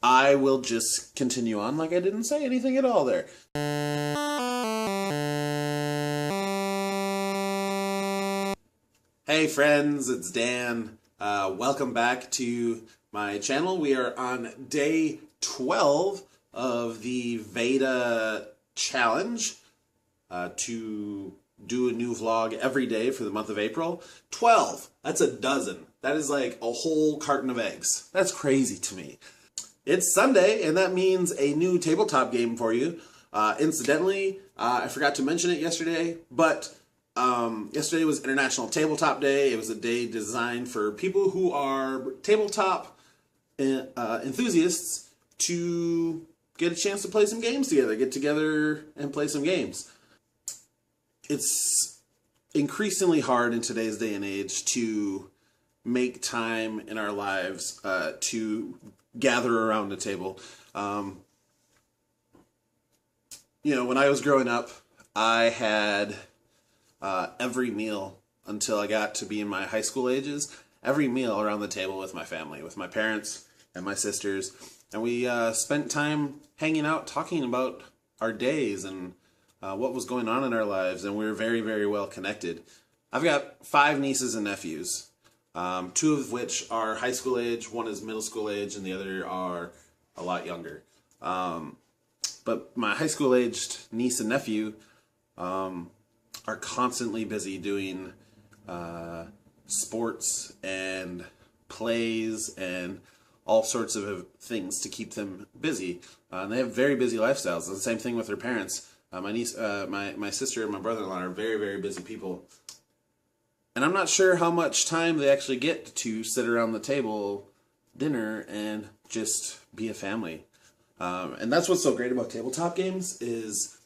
I will just continue on like I didn't say anything at all there. Hey friends, it's Dan. Welcome back to my channel. We are on day 12 of the Veda challenge to do a new vlog every day for the month of April. 12! That's a dozen. That is like a whole carton of eggs. That's crazy to me. It's Sunday, and that means a new tabletop game for you. Incidentally, I forgot to mention it yesterday, but yesterday was International Tabletop Day. It was a day designed for people who are tabletop enthusiasts to get a chance to play some games together, get together and play some games. It's increasingly hard in today's day and age to make time in our lives to gather around the table. You know, when I was growing up, I had every meal until I got to be in my high school ages, every meal around the table with my family, with my parents and my sisters. And we spent time hanging out, talking about our days and what was going on in our lives. And we were very, very well connected. I've got 5 nieces and nephews, 2 of which are high school age, 1 is middle school age, and the other are a lot younger. But my high school aged niece and nephew are constantly busy doing sports and plays and all sorts of things to keep them busy. And they have very busy lifestyles. And the same thing with their parents. My sister and my brother-in-law are very, very busy people. And I'm not sure how much time they actually get to sit around the table, dinner, and just be a family. And that's what's so great about tabletop games is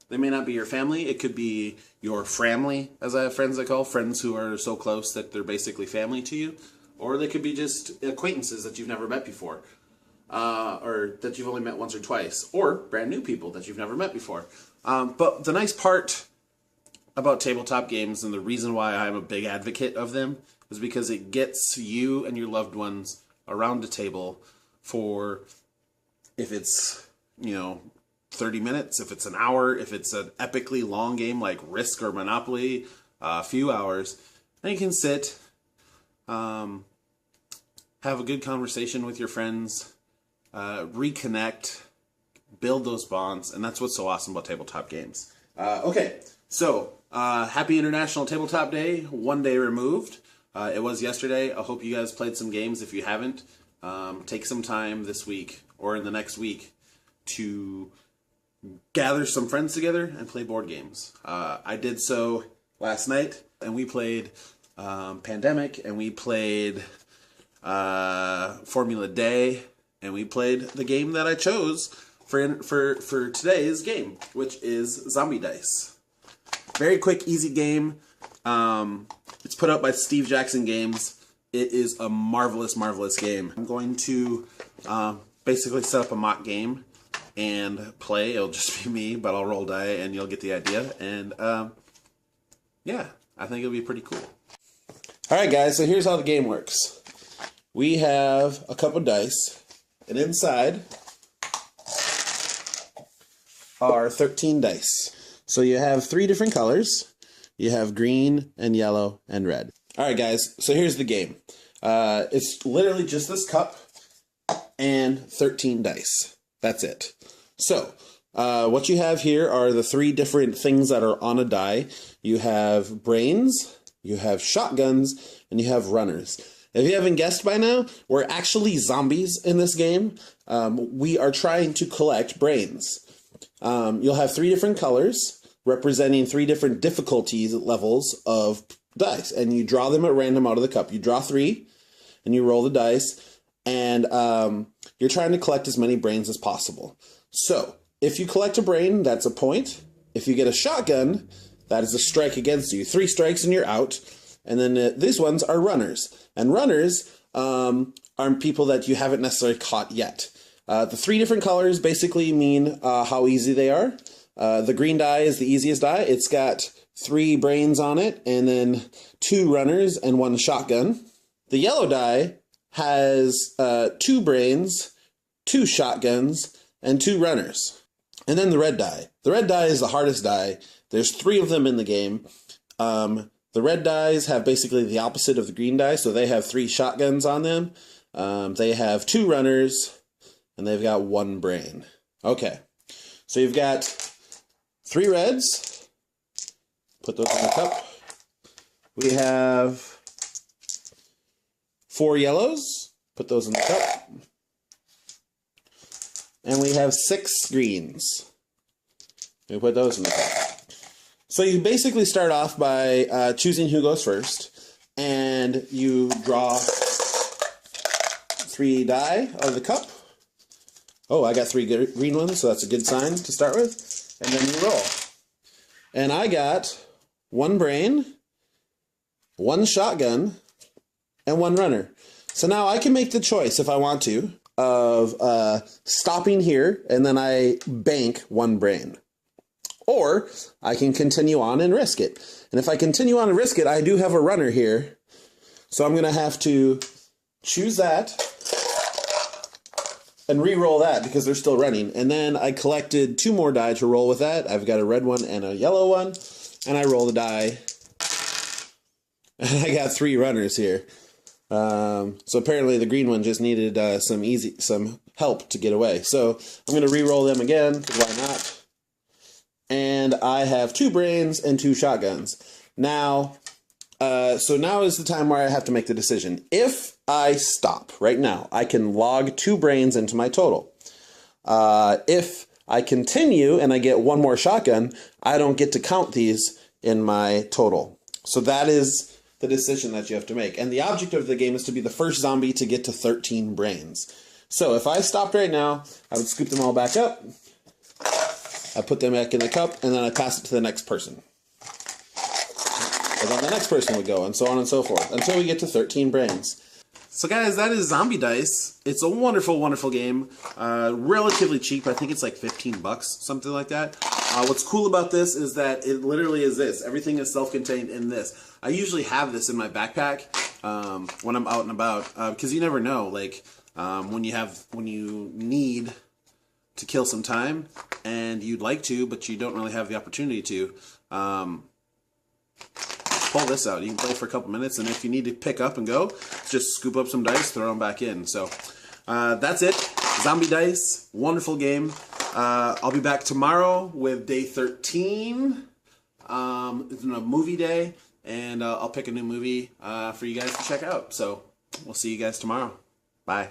they may not be your family. It could be your framly, as I have friends I call, friends who are so close that they're basically family to you. Or they could be just acquaintances that you've never met before. Or that you've only met once or twice. Or brand new people that you've never met before. But the nice part about tabletop games, and the reason why I'm a big advocate of them, is because it gets you and your loved ones around a table for, if it's, 30 minutes, if it's an hour, if it's an epically long game like Risk or Monopoly, a few hours, and you can sit, have a good conversation with your friends, reconnect, build those bonds, and that's what's so awesome about tabletop games. Okay, so happy International Tabletop Day, 1 day removed. It was yesterday. I hope you guys played some games. If you haven't, take some time this week or in the next week to gather some friends together and play board games. I did so last night, and we played Pandemic, and we played Formula Day, and we played the game that I chose for today's game, which is Zombie Dice. Very quick, easy game. It's put out by Steve Jackson Games. It is a marvelous, marvelous game. I'm going to basically set up a mock game and play. It'll just be me, but I'll roll die and you'll get the idea. And yeah, I think it'll be pretty cool. Alright guys, so here's how the game works. We have a couple of dice, and inside are 13 dice. So you have 3 different colors. You have green and yellow and red. Alright guys, so here's the game. It's literally just this cup and 13 dice. That's it. So, what you have here are the 3 different things that are on a die. You have brains, you have shotguns, and you have runners. If you haven't guessed by now, we're actually zombies in this game. We are trying to collect brains. You'll have 3 different colors representing 3 different difficulty levels of dice, and you draw them at random out of the cup. You draw 3, and you roll the dice, and you're trying to collect as many brains as possible. So, if you collect a brain, that's a point. If you get a shotgun, that is a strike against you. 3 strikes and you're out. And then these ones are runners. And runners are people that you haven't necessarily caught yet. The 3 different colors basically mean how easy they are. The green die is the easiest die. It's got 3 brains on it, and then 2 runners and 1 shotgun. The yellow die has 2 brains, 2 shotguns, and 2 runners. And then the red die. The red die is the hardest die. There's 3 of them in the game. The red dies have basically the opposite of the green die, so they have 3 shotguns on them. They have 2 runners, and they've got 1 brain. Okay, so you've got 3 reds. Put those in the cup. We have 4 yellows. Put those in the cup. And we have 6 greens. We put those in the cup. So you basically start off by choosing who goes first, and you draw 3 die out of the cup. Oh, I got 3 green ones, so that's a good sign to start with. And then you roll. And I got 1 brain, 1 shotgun, and 1 runner. So now I can make the choice, if I want to, of stopping here, and then I bank 1 brain. Or I can continue on and risk it. And if I continue on and risk it, I do have a runner here. So I'm going to have to choose that and re-roll that because they're still running. And then I collected 2 more die to roll with that. I've got a red one and a yellow one. And I roll the die. And I got 3 runners here. So apparently the green one just needed some help to get away. So I'm going to re-roll them again, because why not? And I have 2 brains and 2 shotguns. Now, so now is the time where I have to make the decision. If I stop right now, I can log 2 brains into my total. If I continue and I get 1 more shotgun, I don't get to count these in my total. So that is the decision that you have to make. And the object of the game is to be the first zombie to get to 13 brains. So if I stopped right now, I would scoop them all back up. I put them back in the cup, and then I pass it to the next person. And then the next person would go, and so on and so forth, until we get to 13 brains. So guys, that is Zombie Dice. It's a wonderful, wonderful game. Relatively cheap. I think it's like 15 bucks, something like that. What's cool about this is that it literally is this. Everything is self-contained in this. I usually have this in my backpack when I'm out and about, because you never know, like when you need to kill some time and you'd like to, but you don't really have the opportunity to. Pull this out. You can play for a couple minutes, and if you need to pick up and go, just scoop up some dice, throw them back in. So that's it. Zombie Dice, wonderful game. I'll be back tomorrow with day 13. It's a movie day, and I'll pick a new movie for you guys to check out. So we'll see you guys tomorrow. Bye.